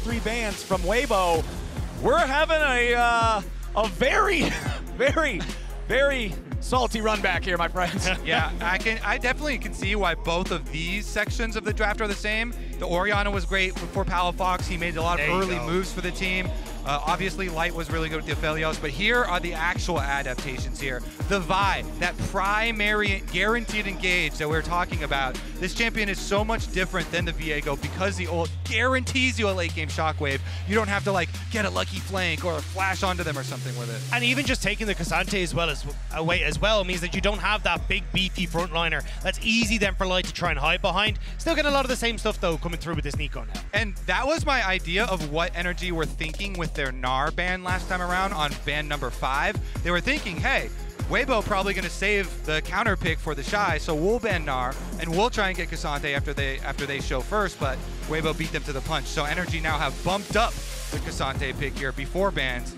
3 bans from Weibo. We're having a very, very salty run back here, my friends. Yeah, I definitely can see why both of these sections of the draft are the same. The Orianna was great for Palafox. He made a lot of early moves for the team. Obviously, Light was really good with the Aphelios, but here are the actual adaptations here. The Vi, that primary guaranteed engage that we're talking about. This champion is so much different than the Viego because the ult guarantees you a late game shockwave. You don't have to like get a lucky flank or flash onto them or something with it. And even just taking the Ksante as well away as well means that you don't have that big beefy frontliner. That's easy then for Light to try and hide behind. Still getting a lot of the same stuff though coming through with this Neeko now. And that was my idea of what NRG were thinking with their Gnar ban last time around on ban number 5. They were thinking, hey, Weibo probably going to save the counter pick for TheShy, so we'll ban Gnar and we'll try and get Ksante after they show first, but Weibo beat them to the punch. So NRG now have bumped up the Ksante pick here before bans.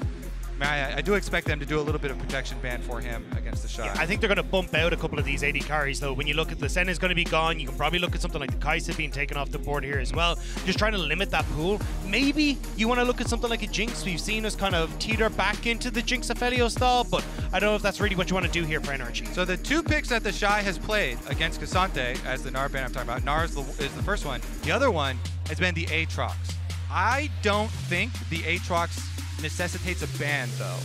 I do expect them to do a little bit of protection ban for him against TheShy. Yeah, I think they're going to bump out a couple of these AD carries though. When you look at the Sen is going to be gone, you can probably look at something like the Kaisa being taken off the board here as well. Just trying to limit that pool. Maybe you want to look at something like a Jinx. We've seen us kind of teeter back into the Jinx Aphelios style, but I don't know if that's really what you want to do here for NRG. So the 2 picks that TheShy has played against Ksante, as the Gnar ban I'm talking about, Gnar is the first one. The other one has been the Aatrox. I don't think the Aatrox necessitates a ban though.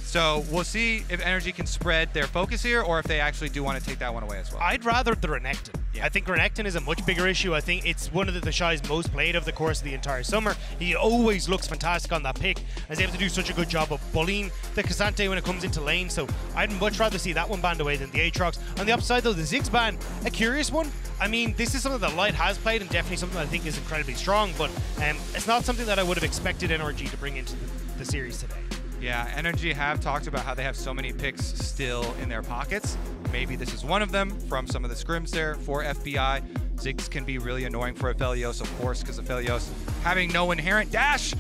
So we'll see if NRG can spread their focus here or if they actually do want to take that one away as well. I'd rather the Renekton. Yeah. I think Renekton is a much bigger issue. I think it's one of the TheShy's most played over the course of the entire summer. He always looks fantastic on that pick and is able to do such a good job of bullying the Ksante when it comes into lane. So I'd much rather see that one banned away than the Aatrox. On the upside though, the Ziggs ban, a curious one. I mean, this is something that Light has played and definitely something that I think is incredibly strong, but it's not something that I would have expected NRG to bring into the series today. Yeah, NRG have talked about how they have so many picks still in their pockets. Maybe this is one of them from some of the scrims there for FBI. Ziggs can be really annoying for Aphelios, of course, because Aphelios having no inherent dash,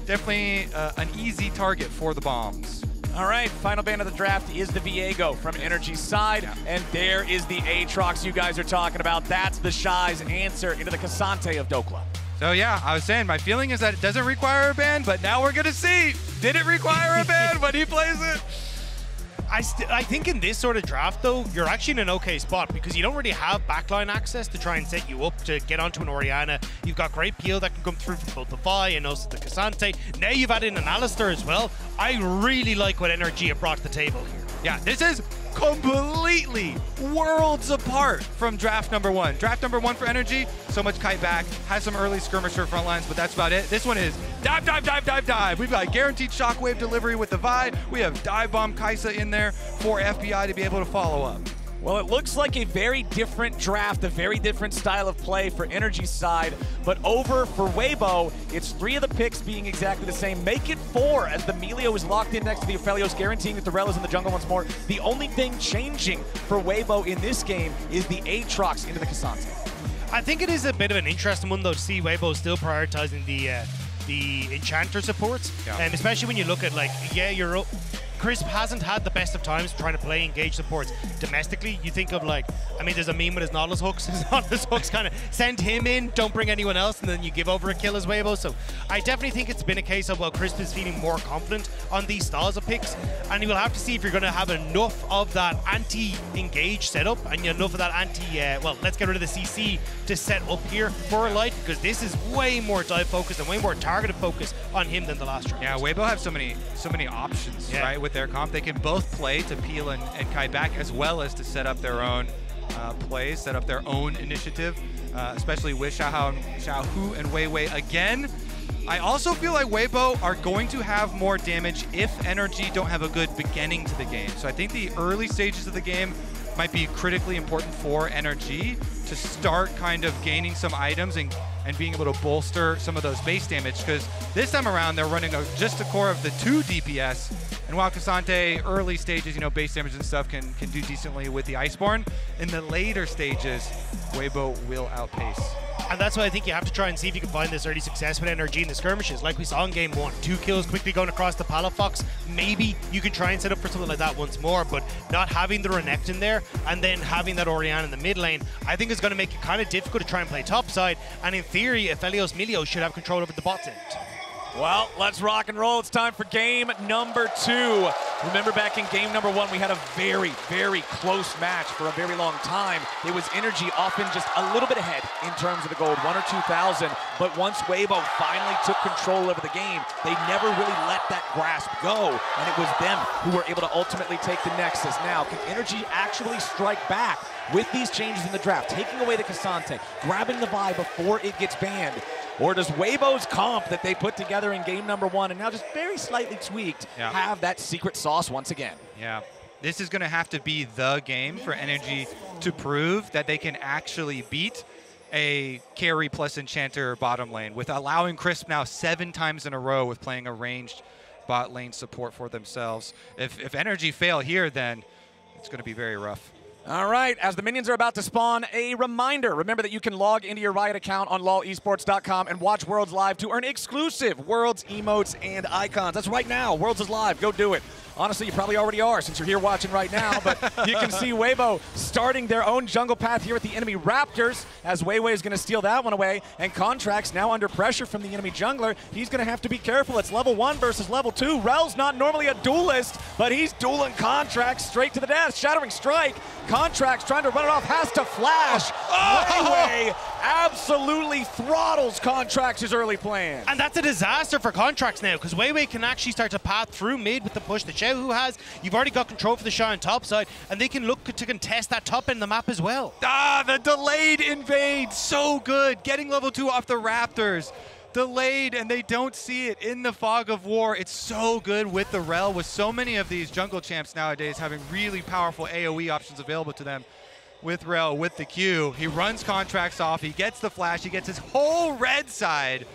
definitely an easy target for the bombs. All right, final ban of the draft is the Viego from NRG's side, and there is the Aatrox you guys are talking about. That's TheShy's answer into the Ksante of Dhokla. So yeah, I was saying, my feeling is that it doesn't require a ban, but now we're gonna see. Did it require a ban when he plays it? I think in this sort of draft though, you're actually in an okay spot because you don't really have backline access to try and set you up to get onto an Orianna. You've got great peel that can come through from both the Vi and also the Ksante. Now you've added in an Alistar as well. I really like what NRG have brought to the table here. Yeah, this is completely worlds apart from draft number 1. Draft number 1 for NRG, so much kite back, has some early skirmisher front lines, but that's about it. This one is dive, dive, dive, dive, dive. We've got guaranteed shockwave delivery with the Vi. We have dive bomb Kaisa in there for FBI to be able to follow up. Well, it looks like a very different draft, a very different style of play for NRG's side, but over for Weibo, it's 3 of the picks being exactly the same. Make it 4 as the Milio is locked in next to the Aphelios, guaranteeing that the Rell is in the jungle once more. The only thing changing for Weibo in this game is the Aatrox into the Ksante. I think it is a bit of an interesting one though to see Weibo still prioritizing the Enchanter supports, and especially when you look at like, yeah, Crisp hasn't had the best of times trying to play engage supports domestically. You think of like, I mean, there's a meme with his Nautilus hooks. His Nautilus hooks kind of send him in, don't bring anyone else, and then you give over a kill as Weibo. So I definitely think it's been a case of, well, Crisp is feeling more confident on these styles of picks, and you will have to see if you're going to have enough of that anti-engage setup and enough of that well, let's get rid of the CC to set up here for Light, because this is way more dive focused and way more targeted focus on him than the last round. Yeah, Weibo have so many options, right? With their comp, they can both play to peel and kite back, as well as to set up their own plays, set up their own initiative, especially with Xiaohu and weiwei again. I also feel like Weibo are going to have more damage if NRG don't have a good beginning to the game. So I think the early stages of the game might be critically important for NRG to start kind of gaining some items and being able to bolster some of those base damage, because this time around they're running just a core of the 2 DPS And while Ksante, early stages, you know, base damage and stuff can do decently with the Iceborne, in the later stages, Weibo will outpace. And that's why I think you have to try and see if you can find this early success with NRG in the skirmishes. Like we saw in game 1, 2 kills quickly going across the Palafox. Maybe you can try and set up for something like that once more, but not having the Renekton there and then having that Orianna in the mid lane, I think is going to make it kind of difficult to try and play topside. And in theory, Aphelios Milio should have control over the bot end. Well, let's rock and roll. It's time for game number 2. Remember back in game number 1, we had a very, very close match for a very long time. It was NRG often just a little bit ahead in terms of the gold, 1 or 2,000. But once Weibo finally took control over the game, they never really let that grasp go. And it was them who were able to ultimately take the Nexus. Now, can NRG actually strike back with these changes in the draft, taking away the Ksante, grabbing the Vi before it gets banned? Or does Weibo's comp that they put together in game number 1 and now just very slightly tweaked have that secret sauce once again? Yeah, this is going to have to be the game for NRG to prove that they can actually beat a carry plus enchanter bottom lane with allowing Crisp now 7 times in a row with playing a ranged bot lane support for themselves. If NRG fail here, then it's going to be very rough. All right, as the minions are about to spawn, a reminder. Remember that you can log into your Riot account on lolesports.com and watch Worlds live to earn exclusive Worlds emotes and icons. That's right now. Worlds is live. Go do it. Honestly, you probably already are since you're here watching right now, but you can see Weibo starting their own jungle path here at the enemy Raptors, as Weiwei is going to steal that one away, and Contractz now under pressure from the enemy jungler. He's going to have to be careful. It's level 1 versus level 2. Rell's not normally a duelist, but he's dueling Contractz straight to the death. Shattering Strike. Contractz trying to run it off, has to flash. Weiwei absolutely throttles Contractz' early plan. And that's a disaster for Contractz now, because Weiwei can actually start to path through mid with the push that Xiaohu has. You've already got control for the TheShy on top side, and they can look to contest that top end of the map as well. The delayed invade, so good. Getting level 2 off the Raptors. Delayed, and they don't see it in the fog of war. It's so good with the Rell, with so many of these jungle champs nowadays having really powerful AoE options available to them. With Rell, with the Q, he runs Contractz off, he gets the flash, he gets his whole red side.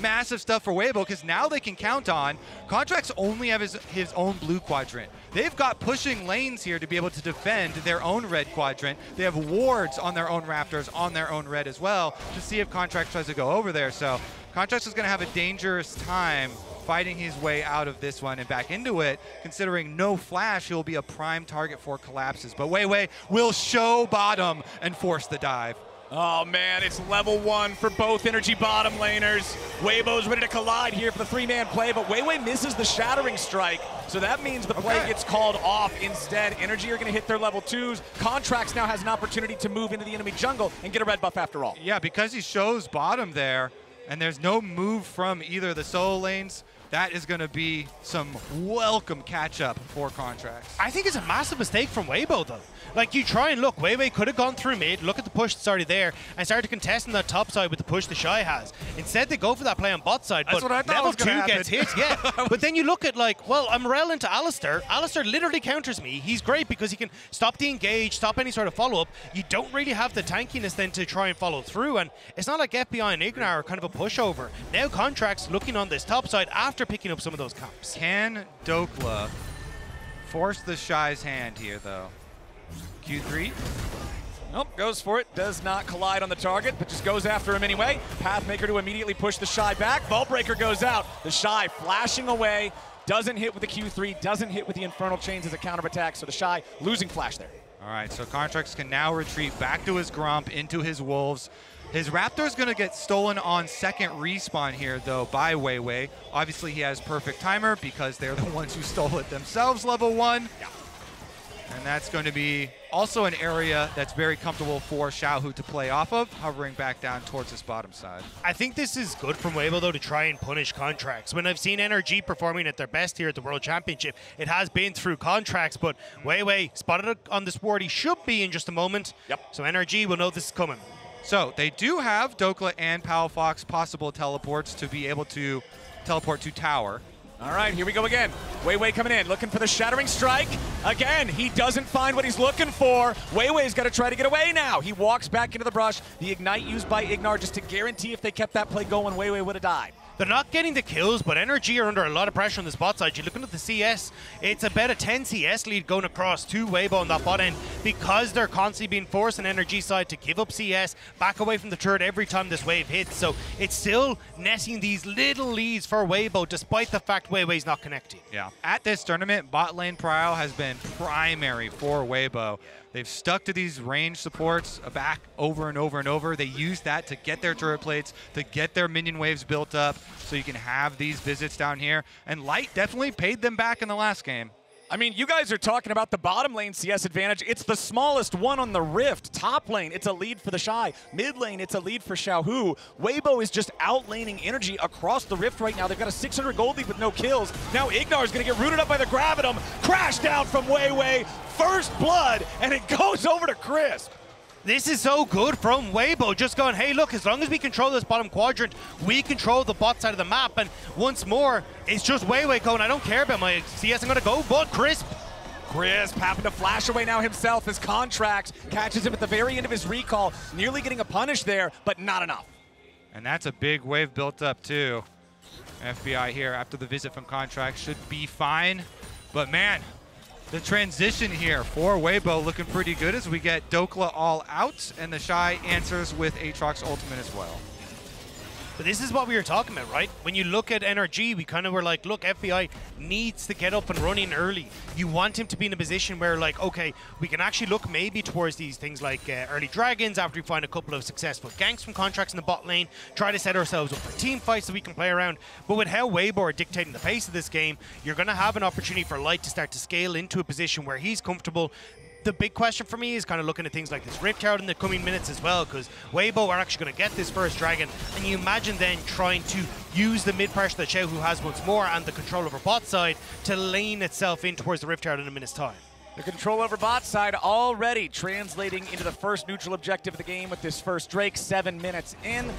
Massive stuff for Weibo, because now they can count on Contractz only have his own blue quadrant. They've got pushing lanes here to be able to defend their own red quadrant. They have wards on their own Raptors, on their own red as well, to see if Contractz tries to go over there. So Contractz is going to have a dangerous time fighting his way out of this one and back into it. Considering no flash, he'll be a prime target for collapses. But Weiwei will show bottom and force the dive. Oh man, it's level 1 for both NRG bottom laners. Weibo's ready to collide here for the 3-man play, but Weiwei misses the Shattering Strike, so that means the play gets called off instead. NRG are going to hit their level 2s. Contractz now has an opportunity to move into the enemy jungle and get a red buff after all. Yeah, because he shows bottom there, and there's no move from either of the solo lanes, that is going to be some welcome catch-up for Contractz. I think it's a massive mistake from Weibo, though. Like, you try and look, Weiwei could have gone through mid, look at the push that's already there, and started to contest on that top side with the push TheShy has. Instead, they go for that play on bot side, that's but what I thought level was gonna 2 gets hit, yeah. But then you look at, like, well, I'm Rell into Alistar. Alistar literally counters me. He's great because he can stop the engage, stop any sort of follow-up. You don't really have the tankiness then to try and follow through, and it's not like FBI and Ignar are kind of a pushover. Now Contractz looking on this top side after picking up some of those comps. Can Dhokla force TheShy's hand here, though? Q3. Nope, goes for it. Does not collide on the target, but just goes after him anyway. Pathmaker to immediately push TheShy back. Vaultbreaker goes out. TheShy flashing away. Doesn't hit with the Q3. Doesn't hit with the Infernal Chains as a counter attack. So TheShy losing flash there. All right, so Contractz can now retreat back to his Gromp, into his Wolves. His Raptor's going to get stolen on second respawn here, though, by Weiwei. Obviously, he has perfect timer because they're the ones who stole it themselves, level 1. Yeah. And that's going to be also an area that's very comfortable for Xiaohu to play off of, hovering back down towards his bottom side. I think this is good from Weibo, though, to try and punish Contractz. When I've seen NRG performing at their best here at the World Championship, it has been through Contractz, but Weiwei spotted on this ward he should be in just a moment. Yep. So NRG will know this is coming. So they do have Dhokla and Palafox possible teleports to be able to teleport to tower. All right, here we go again. Weiwei coming in, looking for the Shattering Strike. Again, he doesn't find what he's looking for. Weiwei's got to try to get away now. He walks back into the brush. The Ignite used by Ignar just to guarantee if they kept that play going, Weiwei would have died. They're not getting the kills, but NRG are under a lot of pressure on this bot side. You're looking at the CS, it's about a 10 CS lead going across to Weibo on that bot end because they're constantly being forced on NRG side to give up CS, back away from the turret every time this wave hits. So it's still netting these little leads for Weibo despite the fact weiwei's not connecting. Yeah. At this tournament, bot lane prio has been primary for Weibo. They've stuck to these range supports back over and over and over. They use that to get their turret plates, to get their minion waves built up, so you can have these visits down here. And Light definitely paid them back in the last game. I mean, you guys are talking about the bottom lane CS advantage. It's the smallest one on the Rift. Top lane, it's a lead for TheShy. Mid lane, it's a lead for Xiaohu. Weibo is just outlaning NRG across the Rift right now. They've got a 600 gold lead with no kills. Now Ignar is going to get rooted up by the Gravitum. Crash down from weiwei. First blood, and it goes over to Crisp. This is so good from Weibo, just going, hey, look, as long as we control this bottom quadrant, we control the bot side of the map. And once more, it's just weiwei going, I don't care about my CS, I'm going to go, but Crisp having to flash away now himself as Contractz catches him at the very end of his recall, nearly getting a punish there, but not enough. And that's a big wave built up too. FBI here after the visit from Contractz should be fine. But man, the transition here for Weibo looking pretty good as we get Dhokla all out, and TheShy answers with Aatrox ultimate as well. But this is what we were talking about, right? When you look at NRG, we kind of were like, look, FBI needs to get up and running early. You want him to be in a position where, like, okay, we can actually look maybe towards these things like early dragons after we find a couple of successful ganks from Contractz in the bot lane, try to set ourselves up for team fights so we can play around. But with how Weibo are dictating the pace of this game, you're going to have an opportunity for Light to start to scale into a position where he's comfortable. The big question for me is kind of looking at things like this Rift Herald in the coming minutes as well, because Weibo are actually going to get this first dragon, and you imagine then trying to use the mid pressure that Xiaohu has once more and the control over bot side to lane itself in towards the Rift Herald in a minute's time. The control over bot side already translating into the first neutral objective of the game with this first Drake, 7 minutes in.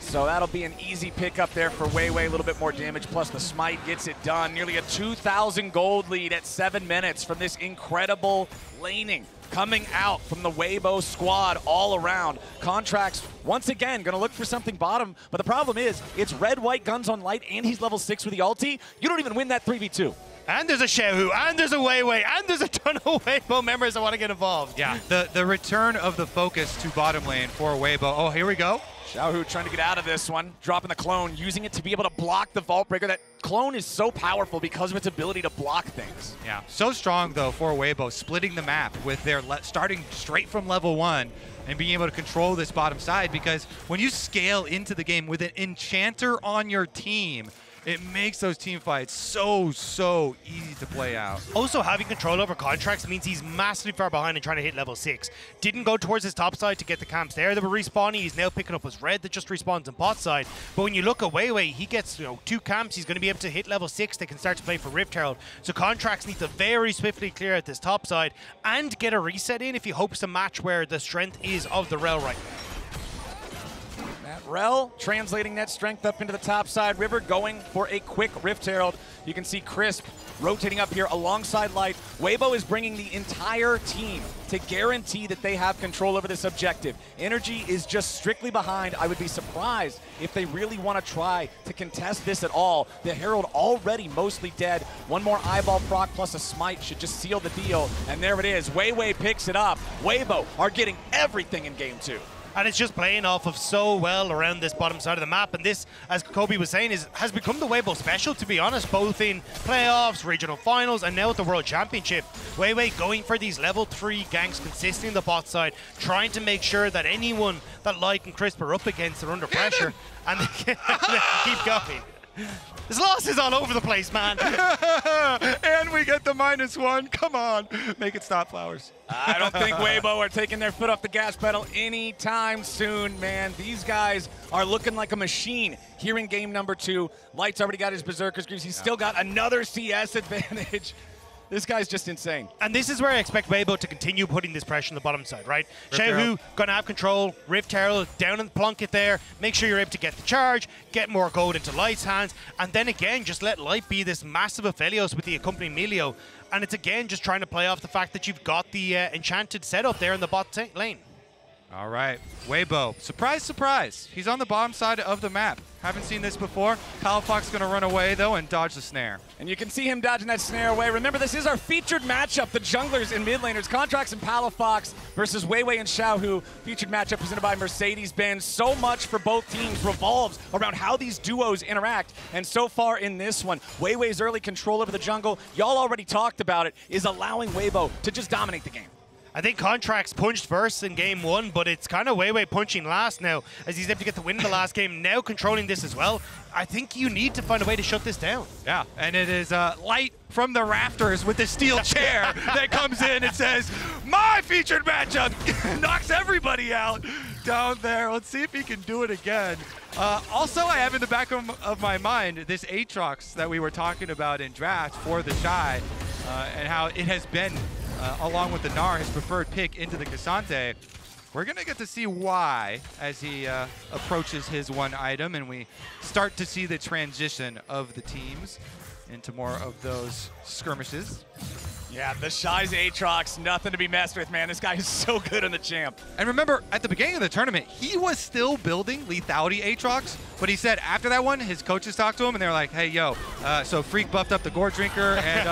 So that'll be an easy pickup there for weiwei, a little bit more damage, plus the smite gets it done. Nearly a 2,000 gold lead at 7 minutes from this incredible laning coming out from the Weibo squad all around. Contractz, once again, gonna look for something bottom, but the problem is, it's red-white guns on Light, and he's level 6 with the ulti. You don't even win that 3v2. And there's a Xiaohu, and there's a weiwei, and there's a ton of Weibo members that want to get involved. Yeah, the return of the focus to bottom lane for Weibo. Oh, here we go. Xiaohu trying to get out of this one, dropping the clone, using it to be able to block the Vault Breaker. That clone is so powerful because of its ability to block things. Yeah, so strong though for Weibo, splitting the map with their starting straight from level 1 and being able to control this bottom side, because when you scale into the game with an enchanter on your team, it makes those team fights so easy to play out. Also, having control over Contractz means he's massively far behind and trying to hit level 6. Didn't go towards his top side to get the camps there that were respawning. He's now picking up his red that just respawns on bot side. But when you look at weiwei, he gets 2 camps. He's going to be able to hit level 6. They can start to play for Rift Herald. So Contractz needs to very swiftly clear out this top side and get a reset in if he hopes to match where the strength is of the Rell right now. Rell translating that strength up into the top side. River going for a quick Rift Herald. You can see Crisp rotating up here alongside Light. Weibo is bringing the entire team to guarantee that they have control over this objective. NRG is just strictly behind. I would be surprised if they really want to try to contest this at all. The Herald already mostly dead. One more eyeball proc plus a smite should just seal the deal. And there it is. weiwei picks it up. Weibo are getting everything in game 2. And it's just playing off of so well around this bottom side of the map. And this, as Kobe was saying, has become the Weibo special, to be honest, both in playoffs, regional finals, and now at the World Championship. Weiwei going for these level 3 ganks consistently in the bot side, trying to make sure that anyone that Light and Crisp are up against are under pressure, and they keep going. There's losses all over the place, man. And we get the -1. Come on. Make it stop, Flowers. I don't think Weibo are taking their foot off the gas pedal anytime soon, man. These guys are looking like a machine here in game number 2. Light's already got his Berserker's Greaves. He's still got another CS advantage. This guy's just insane. And this is where I expect Weibo to continue putting this pressure on the bottom side, right? Xiaohu gonna have control, Rift Herald down in the plunket there, make sure you're able to get the charge, get more gold into Light's hands, and then again, just let Light be this massive Aphelios with the accompanying Milio. And it's again just trying to play off the fact that you've got the enchanted setup there in the bot lane. All right, Weibo, surprise, surprise. He's on the bottom side of the map. Haven't seen this before. Palafox gonna run away though and dodge the snare. And you can see him dodging that snare away. Remember, this is our featured matchup, the junglers and mid laners, Contractz and Palafox versus Weiwei and Xiaohu. Featured matchup presented by Mercedes-Benz. So much for both teams revolves around how these duos interact. And so far in this one, Weiwei's early control over the jungle, y'all already talked about it, is allowing Weibo to just dominate the game. I think Contractz punched first in game 1, but it's kind of Weiwei punching last now, as he's able to get the win in the last game, now controlling this as well. I think you need to find a way to shut this down. Yeah, and it is light from the rafters with the steel chair that comes in and says, my featured matchup knocks everybody out down there. Let's see if he can do it again. Also, I have in the back of my mind this Aatrox that we were talking about in draft for TheShy, and how it has been along with the Gnar, his preferred pick into the Ksante. We're going to get to see why as he approaches his one item, and we start to see the transition of the teams into more of those skirmishes. Yeah, TheShy's Aatrox, nothing to be messed with, man. This guy is so good in the champ. And remember, at the beginning of the tournament, he was still building lethality Aatrox, but he said after that one, his coaches talked to him, and they're like, hey, yo, so Freak buffed up the Gore Drinker, and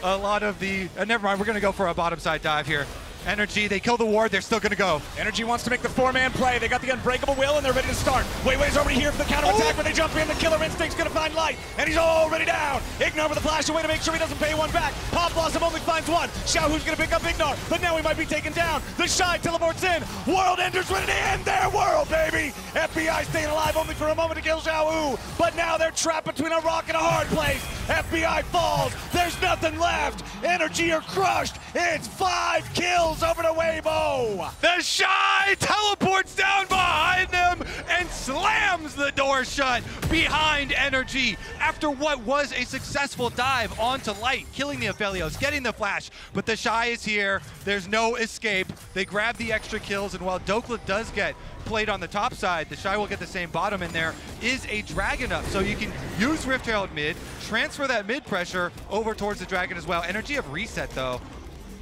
a lot of the, never mind, we're going to go for a bottom side dive here. NRG, they kill the ward, they're still gonna go. NRG wants to make the 4-man play. They got the unbreakable will and they're ready to start. Weiwei's already here for the counter attack, but they jump in. The killer instinct's gonna find light, and he's already down. Ignar with a flash away to make sure he doesn't pay one back. Pop Blossom only finds one. Xiaohu's gonna pick up Ignar, but now he might be taken down. TheShy teleports in. World Enders ready to end their world, baby. FBI staying alive only for a moment to kill Xiaohu, but now they're trapped between a rock and a hard place. FBI falls. There's nothing left. NRG are crushed. It's 5 kills over to Weibo. TheShy teleports down behind them and slams the door shut behind NRG after what was a successful dive onto Light, killing the Aphelios, getting the flash. But TheShy is here. There's no escape. They grab the extra kills, and while Dhokla does get played on the top side, TheShy will get the same bottom, and there is a dragon up. So you can use Rift Herald mid, transfer that mid pressure over towards the dragon as well. NRG have reset though.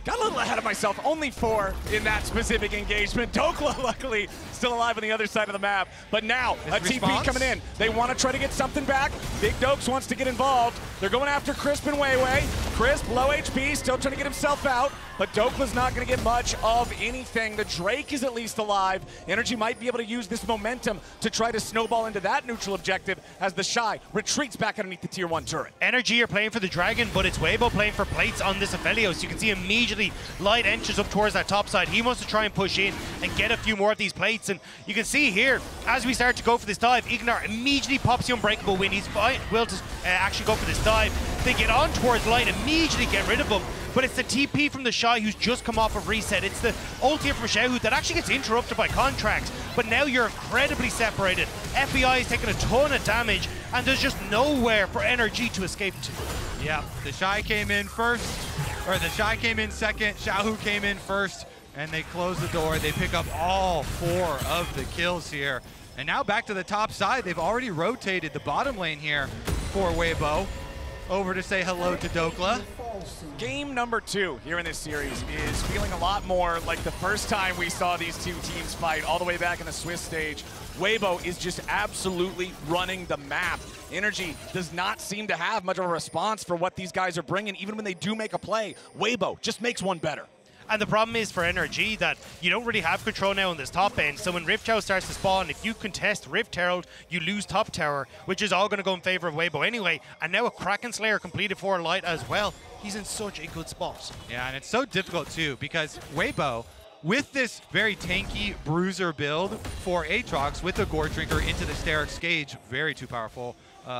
Got a little ahead of myself, only 4 in that specific engagement. Dhokla, luckily, still alive on the other side of the map. But now, a TP coming in. They want to try to get something back. Big Dokes wants to get involved. They're going after Crisp and Weiwei. Crisp, low HP, still trying to get himself out. But Dokla's not going to get much of anything. The Drake is at least alive. NRG might be able to use this momentum to try to snowball into that neutral objective as TheShy retreats back underneath the tier 1 turret. NRG are playing for the dragon, but it's Weibo playing for plates on this Aphelios. You can see immediately Light enters up towards that top side. He wants to try and push in and get a few more of these plates. And you can see here, as we start to go for this dive, Ignar immediately pops the unbreakable win. He's will to actually go for this dive. They get on towards Light, immediately get rid of him. But it's the TP from TheShy who's just come off of reset. It's the ulti from Xiaohu that actually gets interrupted by Contractz. But now you're incredibly separated. FBI is taking a ton of damage, and there's just nowhere for NRG to escape to. Yeah, TheShy came in first, or TheShy came in second, Xiaohu came in first, and they close the door. They pick up all 4 of the kills here. And now back to the top side. They've already rotated the bottom lane here for Weibo over to say hello to Dhokla. Game number 2 here in this series is feeling a lot more like the first time we saw these two teams fight all the way back in the Swiss stage. Weibo is just absolutely running the map. NRG does not seem to have much of a response for what these guys are bringing. Even when they do make a play, Weibo just makes one better. And the problem is for NRG that you don't really have control now on this top end. So when Rift Herald starts to spawn, if you contest Rift Herald, you lose top tower, which is all going to go in favor of Weibo anyway. And now a Kraken Slayer completed for Light as well. He's in such a good spot. Yeah, and it's so difficult too because Weibo, with this very tanky bruiser build for Aatrox with the Gore Drinker into the Sterix Gauge, very too powerful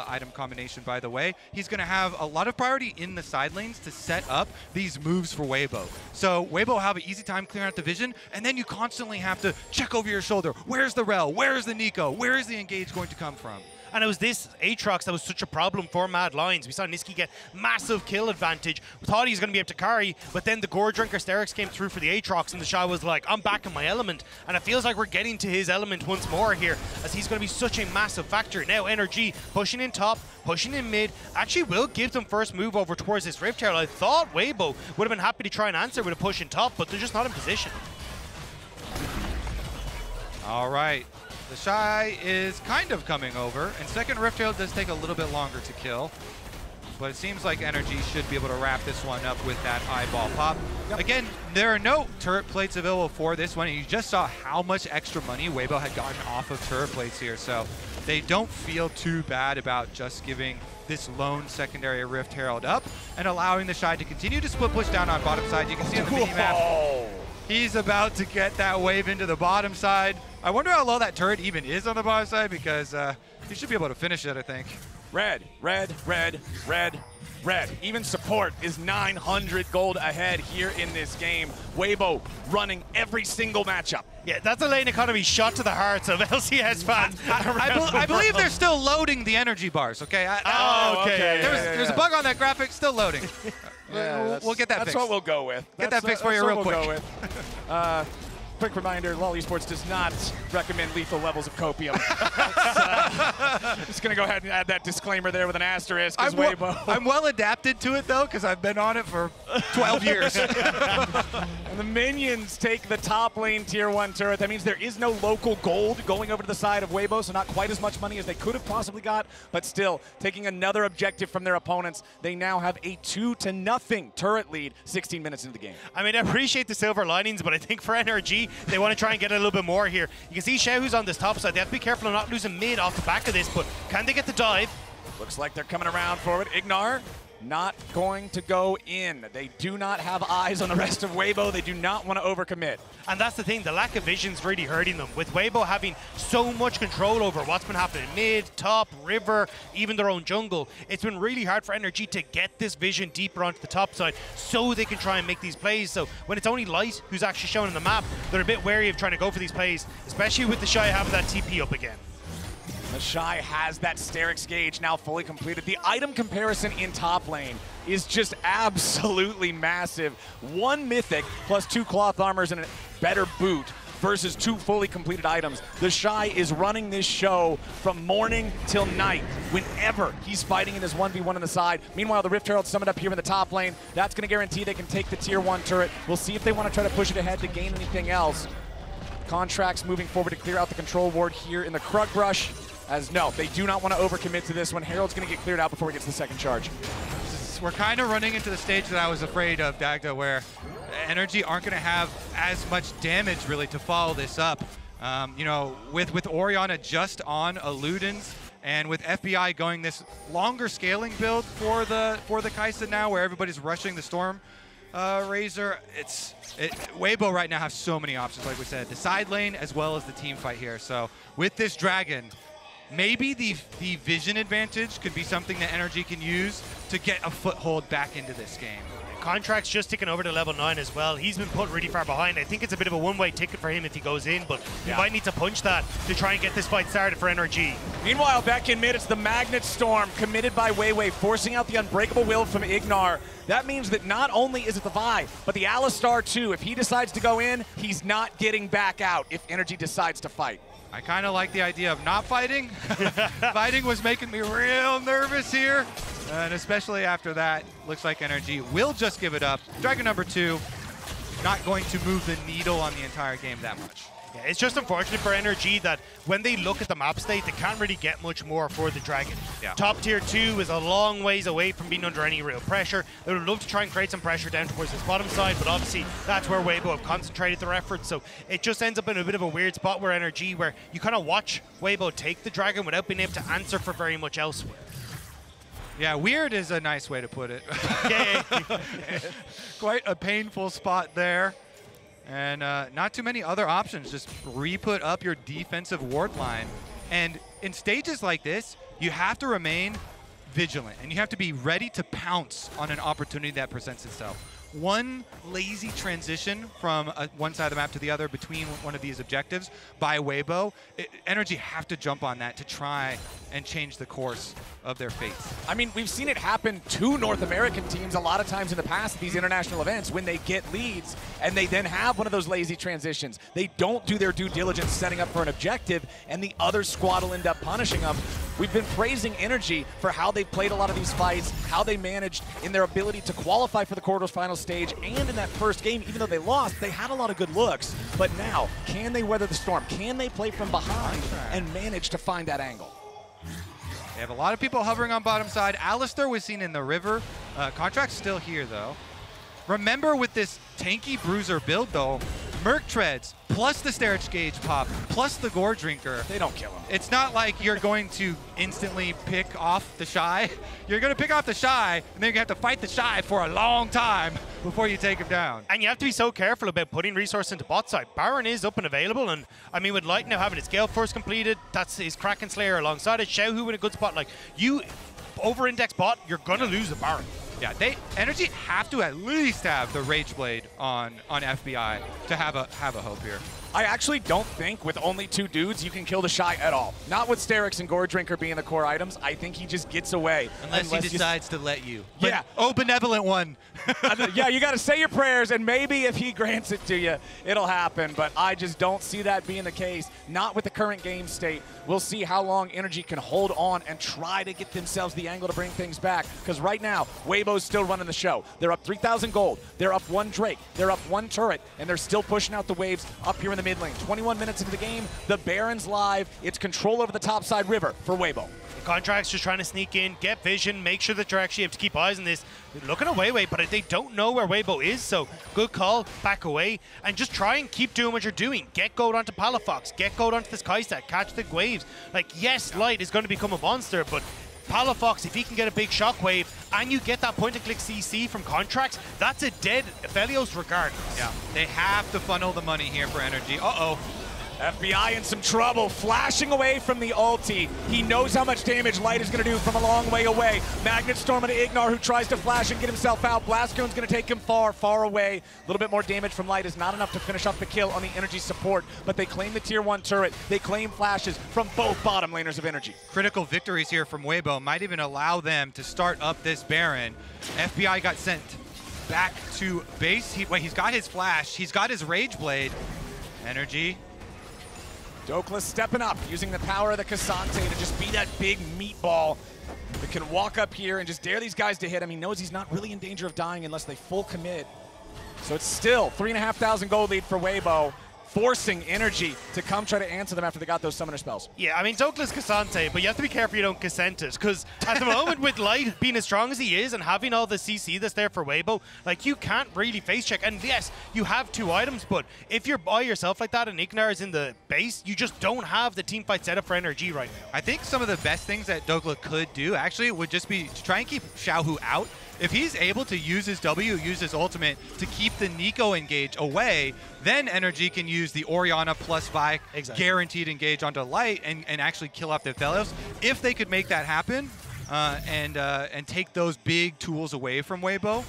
item combination, by the way. He's going to have a lot of priority in the side lanes to set up these moves for Weibo. So Weibo will have an easy time clearing out the vision, and then you constantly have to check over your shoulder. Where's the Rell? Where's the Neeko? Where is the engage going to come from? And it was this Aatrox that was such a problem for Mad Lions. We saw Nisqy get massive kill advantage. We thought he was going to be able to carry, but then the Gore Drinker Sterix came through for the Aatrox, and TheShy was like, I'm back in my element. And it feels like we're getting to his element once more here, as he's going to be such a massive factor. Now NRG pushing in top, pushing in mid, actually will give them first move over towards this Rift Herald. I thought Weibo would have been happy to try and answer with a push in top, but they're just not in position. All right. TheShy is kind of coming over, and second Rift Herald does take a little bit longer to kill. But it seems like NRG should be able to wrap this one up with that eyeball pop. Yep. Again, there are no turret plates available for this one, and you just saw how much extra money Weibo had gotten off of turret plates here, so they don't feel too bad about just giving this lone secondary Rift Herald up and allowing TheShy to continue to split push down on bottom side. You can see on the mini-map, he's about to get that wave into the bottom side. I wonder how low that turret even is on the bottom side, because he should be able to finish it, I think. Red, red, red, red, red. Even support is 900 gold ahead here in this game. Weibo running every single matchup. Yeah, that's a lane economy shot to the hearts of LCS fans. I believe they're still loading the energy bars, okay? Okay. There's a bug on that graphic, still loading. We'll get that fixed. That's what we'll go with. Get that fixed for you real quick. Quick reminder, LoL eSports does not recommend lethal levels of copium. Just going to go ahead and add that disclaimer there with an asterisk. I'm well adapted to it, though, because I've been on it for 12 years. And the minions take the top lane tier 1 turret. That means there is no local gold going over to the side of Weibo, so not quite as much money as they could have possibly got, but still taking another objective from their opponents. They now have a 2-0 turret lead 16 minutes into the game. I mean, I appreciate the silver linings, but I think for NRG, they want to try and get a little bit more here. You can see Xiaohu's on this top side. They have to be careful of not losing mid off the back of this, but can they get the dive? Looks like they're coming around forward. Ignar not going to go in. They do not have eyes on the rest of Weibo. They do not want to overcommit. And that's the thing, the lack of vision's really hurting them. With Weibo having so much control over what's been happening mid, top, river, even their own jungle, it's been really hard for NRG to get this vision deeper onto the top side so they can try and make these plays. So when it's only Light who's actually shown on the map, they're a bit wary of trying to go for these plays, especially with TheShy having that TP up again. TheShy has that Sterix gauge now fully completed. The item comparison in top lane is just absolutely massive. 1 mythic plus 2 cloth armors and a better boot versus 2 fully completed items. TheShy is running this show from morning till night, whenever he's fighting in his 1v1 on the side. Meanwhile, the Rift Herald summoned up here in the top lane. That's going to guarantee they can take the tier 1 turret. We'll see if they want to try to push it ahead to gain anything else. Contractz moving forward to clear out the control ward here in the Krug Brush. As no, they do not want to overcommit to this one. Herald's going to get cleared out before he gets the second charge. We're kind of running into the stage that I was afraid of, Dagda, where NRG aren't going to have as much damage really to follow this up. You know, with Orianna just on Ludens, and with FBI going this longer scaling build for the Kaisa now, where everybody's rushing the Storm Razor, Weibo right now have so many options, like we said, the side lane as well as the team fight here. So with this Dragon, maybe the vision advantage could be something that NRG can use to get a foothold back into this game. Contractz just ticking over to level 9 as well. He's been put really far behind. I think it's a bit of a one-way ticket for him if he goes in, but he might need to punch that to try and get this fight started for NRG. Meanwhile, back in mid, it's the Magnet Storm committed by weiwei, forcing out the Unbreakable Will from Ignar. That means that not only is it the Vi, but the Alistar too. If he decides to go in, he's not getting back out if NRG decides to fight. I kind of like the idea of not fighting. Fighting was making me real nervous here. And especially after that, looks like NRG will just give it up. Dragon number 2, not going to move the needle on the entire game that much. Yeah, it's just unfortunate for NRG that when they look at the map state, they can't really get much more for the Dragon. Yeah. Top tier 2 is a long ways away from being under any real pressure. They would love to try and create some pressure down towards this bottom side, but obviously that's where Weibo have concentrated their efforts. So it just ends up in a bit of a weird spot where NRG, where you kind of watch Weibo take the Dragon without being able to answer for very much elsewhere. Yeah, weird is a nice way to put it. Yeah. Quite a painful spot there. And not too many other options. Just re-put up your defensive ward line. And in stages like this, you have to remain vigilant. And you have to be ready to pounce on an opportunity that presents itself. One lazy transition from one side of the map to the other between one of these objectives by Weibo, NRG have to jump on that to try and change the course of their fates. I mean, we've seen it happen to North American teams a lot of times in the past at these international events when they get leads and they then have one of those lazy transitions. They don't do their due diligence setting up for an objective and the other squad will end up punishing them. We've been praising NRG for how they've played a lot of these fights, how they managed in their ability to qualify for the quarterfinal stage, and in that first game, even though they lost, they had a lot of good looks. But now, can they weather the storm? Can they play from behind and manage to find that angle? They have a lot of people hovering on bottom side. Alistar was seen in the river. Contractz still here, though. Remember, with this tanky bruiser build, though, Merc Treads, plus the Starich Gauge pop, plus the Gore Drinker. They don't kill him. It's not like you're going to instantly pick off TheShy. You're going to pick off TheShy, and then you have to fight TheShy for a long time before you take him down. And you have to be so careful about putting resource into bot side. Baron is up and available, and I mean, with Light now having his Gale Force completed, that's his Kraken Slayer alongside it. Xiaohu in a good spot. Like, you over-index bot, you're going to lose the Baron. Yeah, NRG have to at least have the Rage Blade on FBI to have a hope here. I actually don't think with only 2 dudes you can kill TheShy at all. Not with Starix and Gore Drinker being the core items. I think he just gets away. Unless he decides to let you. Yeah. Oh, benevolent one. Yeah, you got to say your prayers, and maybe if he grants it to you, it'll happen. But I just don't see that being the case. Not with the current game state. We'll see how long NRG can hold on and try to get themselves the angle to bring things back. Because right now, Weibo's still running the show. They're up 3,000 gold. They're up 1 Drake. They're up 1 turret. And they're still pushing out the waves up here in the mid lane. 21 minutes into the game. The Baron's live. It's control over the topside river for Weibo. Contractz just trying to sneak in, get vision, make sure that you actually have to keep eyes on this. They're looking at weiwei, but they don't know where Weibo is, so good call, back away, and just try and keep doing what you're doing. Get gold onto Palafox, get gold onto this Kaisa, catch the waves. Like, yes, Light is going to become a monster, but Palafox, if he can get a big shockwave and you get that point-and-click CC from Contractz, that's a dead Aphelios regardless. Yeah, they have to funnel the money here for NRG. Uh-oh. FBI in some trouble, flashing away from the ulti. He knows how much damage Light is going to do from a long way away. Magnet Storm into Ignar, who tries to flash and get himself out. Blastcone's going to take him far, far away. A little bit more damage from Light is not enough to finish off the kill on the NRG support, but they claim the tier 1 turret. They claim flashes from both bottom laners of NRG. Critical victories here from Weibo might even allow them to start up this Baron. FBI got sent back to base. He's got his flash. He's got his Rage Blade. NRG. Dhokla stepping up, using the power of the Ksante to just be that big meatball that can walk up here and just dare these guys to hit him. He knows he's not really in danger of dying unless they full commit. So it's still 3,500 gold lead for Weibo, forcing NRG to come try to answer them after they got those summoner spells. Yeah, I mean, Dhoklas Ksante, but you have to be careful you don't Ksante it, because at the moment with Light being as strong as he is and having all the CC that's there for Weibo, like, you can't really face check. And yes, you have 2 items, but if you're by yourself like that and Ignar is in the base, you just don't have the team fight set up for NRG right now. I think some of the best things that Dhokla could do actually would just be to try and keep Xiaohu out. If he's able to use his W, use his ultimate to keep the Neeko engage away, then NRG can use the Orianna plus Vi guaranteed engage onto Light and actually kill off the Aphelios. If they could make that happen and take those big tools away from Weibo,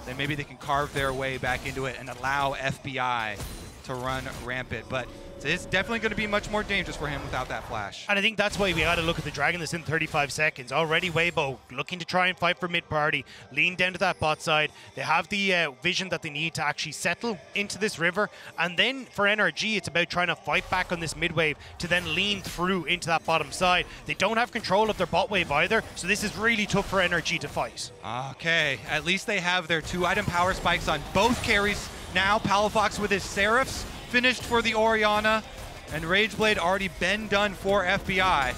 then maybe they can carve their way back into it and allow FBI to run rampant. But it's definitely going to be much more dangerous for him without that flash. And I think that's why we got to look at the Dragon that's in 35 seconds. Already Weibo looking to try and fight for mid-party, lean down to that bot side. They have the vision that they need to actually settle into this river. And then for NRG, it's about trying to fight back on this mid-wave to then lean through into that bottom side. They don't have control of their bot wave either, so this is really tough for NRG to fight. Okay, at least they have their 2-item power spikes on both carries. Now Palafox with his Seraphs finished for the Orianna, and Rage Blade already been done for FBI.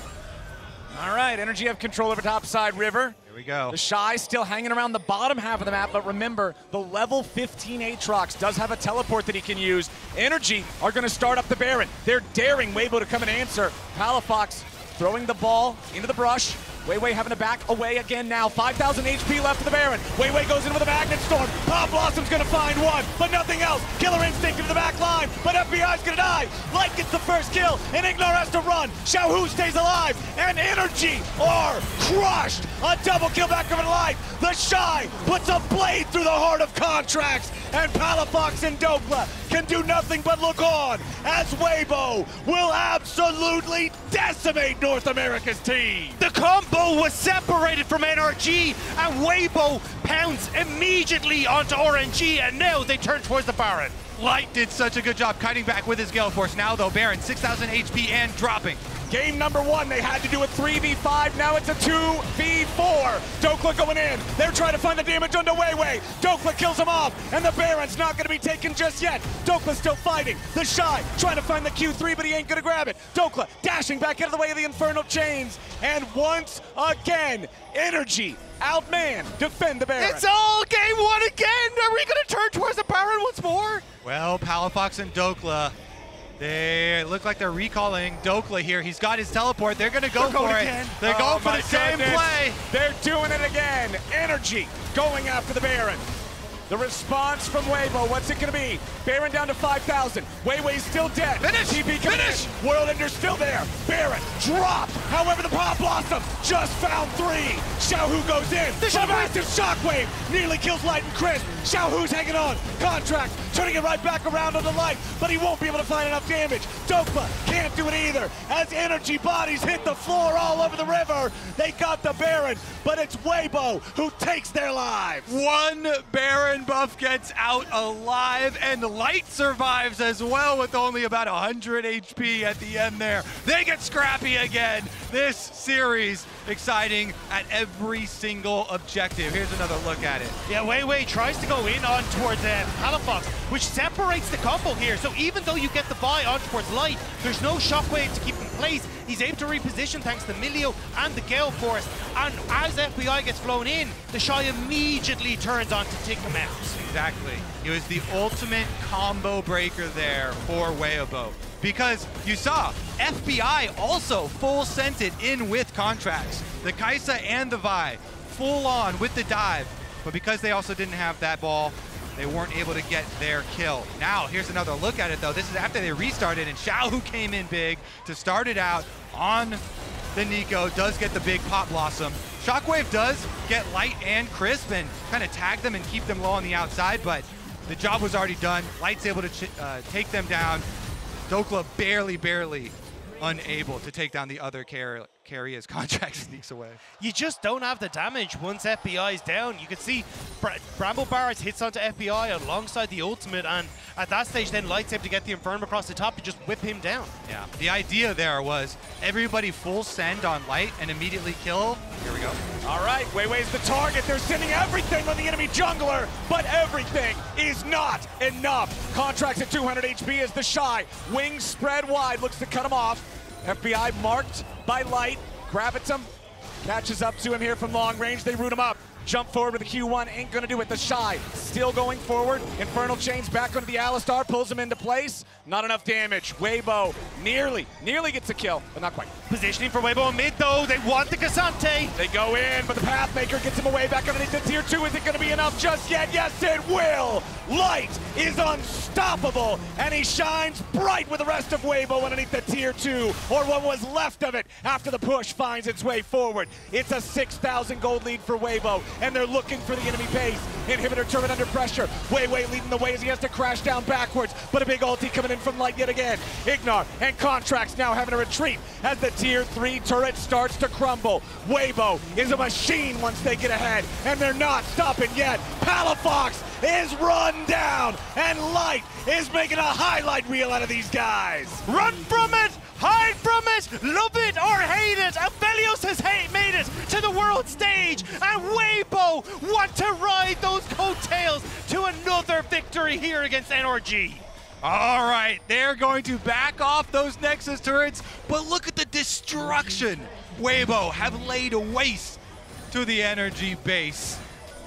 All right, NRG have control over topside river. Here we go. TheShy still hanging around the bottom half of the map, but remember, the level 15 Aatrox does have a teleport that he can use. NRG are going to start up the Baron. They're daring Weibo to come and answer. Palafox throwing the ball into the brush. weiwei having to back away again now. 5,000 HP left for the Baron. weiwei goes in with a Magnet Storm. Pop Blossom's going to find one, but nothing else. Killer Instinct into the back line, but FBI's going to die. Light gets the first kill, and Ignar has to run. Xiaohu stays alive, and NRG are crushed. A double kill back over to Light. TheShy puts a blade through the heart of Contractz, and Palafox and Dhokla can do nothing but look on as Weibo will absolutely decimate North America's team. The combo was separated from NRG, and Weibo pounds immediately onto RNG, and now they turn towards the Baron. Light did such a good job kiting back with his Gale Force. Now though, Baron 6,000 HP and dropping. Game number 1, they had to do a 3v5, now it's a 2v4. Dhokla going in, they're trying to find the damage onto weiwei. Dhokla kills him off, and the Baron's not gonna be taken just yet. Dhokla's still fighting. TheShy trying to find the Q3, but he ain't gonna grab it. Dhokla dashing back out of the way of the Infernal Chains, and once again, NRG outman, defend the Baron. It's all game 1 again! Are we gonna turn towards the Baron once more? Well, Palafox and Dhokla, they look like they're recalling Dhokla here. He's got his teleport. They're gonna go for it. They're going for the same play. They're doing it again. NRG going after the Baron. The response from Weibo, what's it gonna be? Baron down to 5,000. weiwei's still dead. Finish! TP Finish! in. World Ender's still there. Baron dropped. However, the Pop Blossom just found 3. Xiaohu goes in. The massive shockwave nearly kills Light and Crisp. Xiaohu's hanging on. Contractz turning it right back around on the Light, but he won't be able to find enough damage. Dhokla can't do it either. As NRG bodies hit the floor all over the river, they got the Baron, but it's Weibo who takes their lives. One Baron buff gets out alive, and Light survives as well with only about 100 HP at the end there. They get scrappy again. This series exciting at every single objective. Here's another look at it. Yeah, weiwei tries to go in on towards Palafox, which separates the combo here. So even though you get the buy on towards Light, there's no shockwave to keep in place. He's able to reposition thanks to Milio and the Gale Force. And as FBI gets flown in, TheShy immediately turns on to take him out. Exactly. It was the ultimate combo breaker there for Weibo. Because you saw FBI also full sent it in with Contractz. The Kaisa and the Vi full on with the dive. But because they also didn't have that ball, they weren't able to get their kill. Now, here's another look at it though. This is after they restarted, and Xiaohu came in big to start it out on the Neeko, does get the big Pop Blossom. Shockwave does get Light and Crisp and kind of tag them and keep them low on the outside, but the job was already done. Light's able to take them down. Dhokla barely unable to take down the other carry as Contractz sneaks away. You just don't have the damage once FBI is down. You can see Bramble Barrett hits onto FBI alongside the ultimate, and at that stage then Light's able to get the Infernal across the top and just whip him down. Yeah, the idea there was everybody full send on Light and immediately kill. Here we go. All right, weiwei's the target. They're sending everything on the enemy jungler, but everything is not enough. Contractz at 200 HP as TheShy. Wings spread wide, looks to cut him off. FBI marked by Light, gravits him, catches up to him here from long range. They root him up. Jump forward with the Q1, ain't gonna do it. TheShy still going forward. Infernal Chains back onto the Alistar, pulls him into place. Not enough damage. Weibo nearly gets a kill, but not quite. Positioning for Weibo in mid though, they want the Ksante. They go in, but the Pathmaker gets him away back underneath the tier 2. Is it gonna be enough just yet? Yes, it will! Light is unstoppable, and he shines bright with the rest of Weibo underneath the tier 2, or what was left of it after the push finds its way forward. It's a 6,000 gold lead for Weibo, and they're looking for the enemy base. Inhibitor turret under pressure. weiwei leading the way as he has to crash down backwards, but a big ulti coming in from Light yet again. Ignar and Contractz now having a retreat as the tier 3 turret starts to crumble. Weibo is a machine once they get ahead, and they're not stopping yet. Palafox is run down, and Light is making a highlight reel out of these guys. Run from it! Hide from it! Love it or hate it! Aphelios has made it to the world stage, and Weibo want to ride those coattails to another victory here against NRG. All right, they're going to back off those Nexus turrets, but look at the destruction Weibo have laid waste to the NRG base.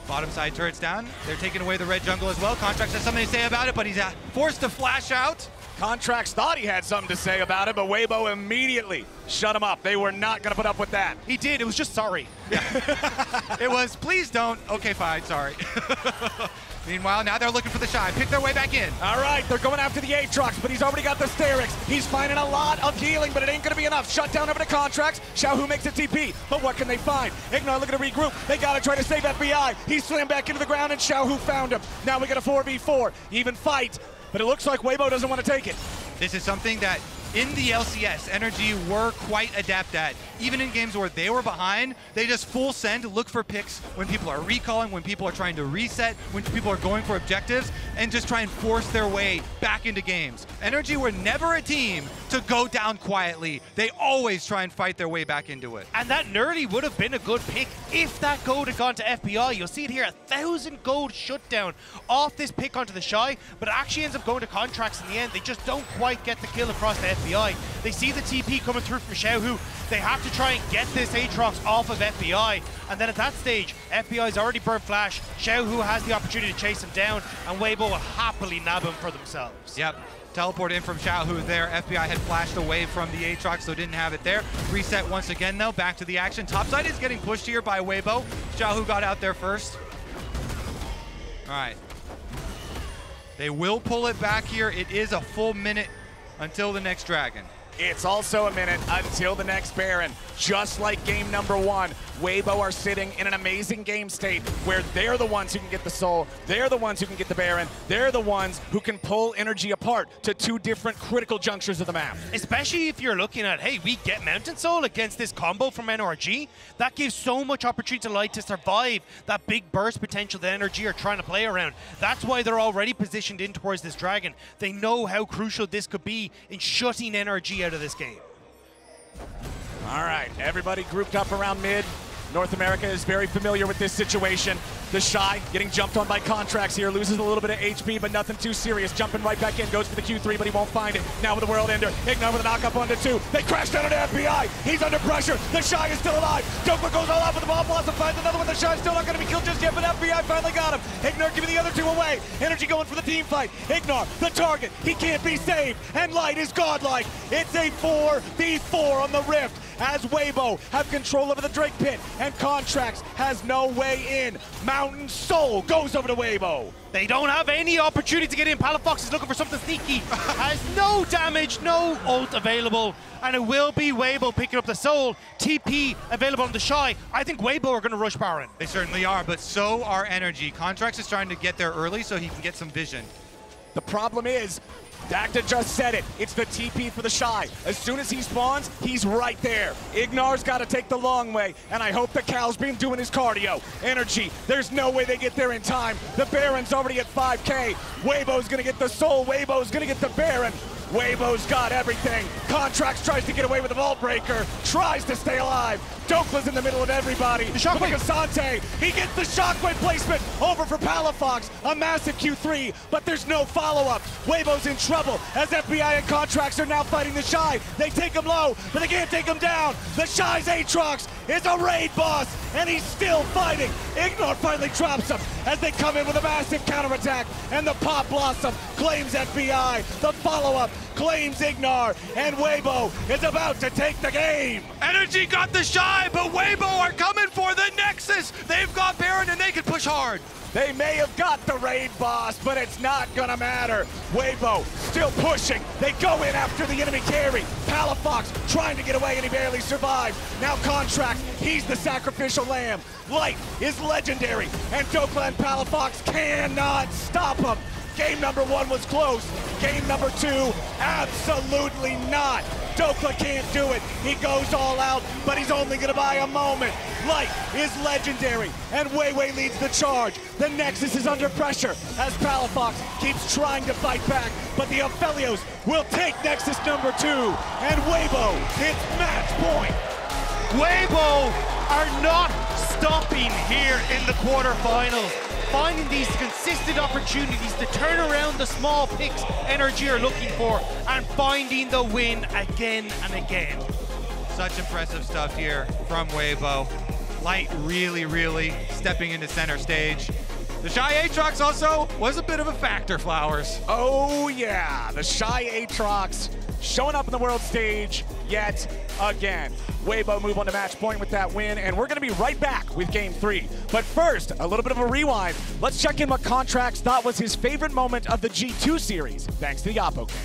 Bottom side turrets down. They're taking away the red jungle as well. Contractz has something to say about it, but he's forced to flash out. Contractz thought he had something to say about it, but Weibo immediately shut him up. They were not going to put up with that. He did. It was just sorry. Yeah. It was, please don't. Okay, fine, sorry. Meanwhile, now they're looking for TheShy. Pick their way back in. All right, they're going after the Aatrox, but he's already got the Sterix. He's finding a lot of healing, but it ain't going to be enough. Shut down over to Contractz. Xiaohu makes a TP, but what can they find? Ignar looking to regroup. They got to try to save FBI. He slammed back into the ground, and Xiaohu found him. Now we got a 4v4. Even fight, but it looks like Weibo doesn't want to take it. This is something that in the LCS, NRG were quite adept at. even in games where they were behind, they just full send, look for picks when people are recalling, when people are trying to reset, when people are going for objectives, and just try and force their way back into games. NRG were never a team to go down quietly. They always try and fight their way back into it. And that Nerdy would have been a good pick if that gold had gone to FBI. You'll see it here, 1,000 gold shutdown off this pick onto TheShy, but it actually ends up going to Contractz in the end. They just don't quite get the kill across the FBI. They see the TP coming through from Xiaohu. They have to try and get this Aatrox off of FBI, and then at that stage, FBI's already burnt flash. Xiaohu has the opportunity to chase him down, and Weibo will happily nab him for themselves. Yep. Teleport in from Xiaohu there. FBI had flashed away from the Aatrox, so didn't have it there. Reset once again, though. Back to the action. Topside is getting pushed here by Weibo. Xiaohu got out there first. All right. They will pull it back here. It is a full minute until the next Dragon. It's also a minute until the next Baron. Just like game number 1, Weibo are sitting in an amazing game state where they're the ones who can get the soul, they're the ones who can get the Baron, they're the ones who can pull NRG apart to 2 different critical junctures of the map. Especially if you're looking at, hey, we get Mountain Soul against this combo from NRG. That gives so much opportunity to Light to survive that big burst potential that NRG are trying to play around. That's why they're already positioned in towards this Dragon. They know how crucial this could be in shutting NRG out of this game. All right, everybody grouped up around mid. North America is very familiar with this situation. TheShy getting jumped on by Contractz here, loses a little bit of HP, but nothing too serious. Jumping right back in, goes for the Q3, but he won't find it. Now with the World Ender, Ignar with a knock up onto 2. They crash down into FBI. He's under pressure. TheShy is still alive. Dhokla goes all out with the Bomb Blossom, finds another one. TheShy still not going to be killed just yet, but FBI finally got him. Ignar giving the other 2 away. NRG going for the team fight. Ignar, the target. He can't be saved, and Light is godlike. It's a 4v4 on the Rift, as Weibo have control over the Drake Pit, and Contractz has no way in. Mountain Soul goes over to Weibo. They don't have any opportunity to get in. Palafox is looking for something sneaky. Has no damage, no ult available, and it will be Weibo picking up the soul. TP available on TheShy. I think Weibo are going to rush Baron. They certainly are, but so are NRG. Contractz is trying to get there early so he can get some vision. The problem is, Dagda just said it. It's the TP for TheShy. As soon as he spawns, he's right there. Ignar's got to take the long way, and I hope the cow's been doing his cardio. NRG, there's no way they get there in time. The Baron's already at 5K. Weibo's going to get the soul. Weibo's going to get the Baron. Weibo's got everything. Contractz tries to get away with the Vault Breaker, tries to stay alive. Dhokla's in the middle of everybody. The shockwave. Ksante, he gets the shockwave placement over for Palafox. A massive Q3, but there's no follow-up. Weibo's in trouble as FBI and Contractz are now fighting TheShy. They take him low, but they can't take him down. TheShy's Aatrox is a raid boss, and he's still fighting. Ignar finally drops him as they come in with a massive counterattack, and the Pop Blossom claims FBI. The follow-up claims Ignar, and Weibo is about to take the game. NRG got TheShy, but Weibo are coming for the Nexus. They've got Baron, and they can push hard. They may have got the raid boss, but it's not gonna matter. Weibo still pushing. They go in after the enemy carry. Palafox trying to get away, and he barely survives. Now Contractz, he's the sacrificial lamb. Light is legendary, and Dhokla and Palafox cannot stop him. Game number 1 was close. Game number 2, absolutely not. Dhokla can't do it. He goes all out, but he's only gonna buy a moment. Light is legendary, and weiwei leads the charge. The Nexus is under pressure as Palafox keeps trying to fight back, but the Aphelios will take Nexus number 2, and Weibo hits match point. Weibo are not stopping here in the quarterfinals, finding these consistent opportunities to turn around the small picks NRG are looking for and finding the win again and again. Such impressive stuff here from Weibo. Light really stepping into center stage. TheShy Aatrox also was a bit of a factor, Flowers. Oh yeah, TheShy Aatrox showing up in the world stage yet again. Weibo move on to match point with that win, and we're gonna be right back with game 3. But first, a little bit of a rewind. Let's check in what Contractz thought was his favorite moment of the G2 series, thanks to the Oppo Cam.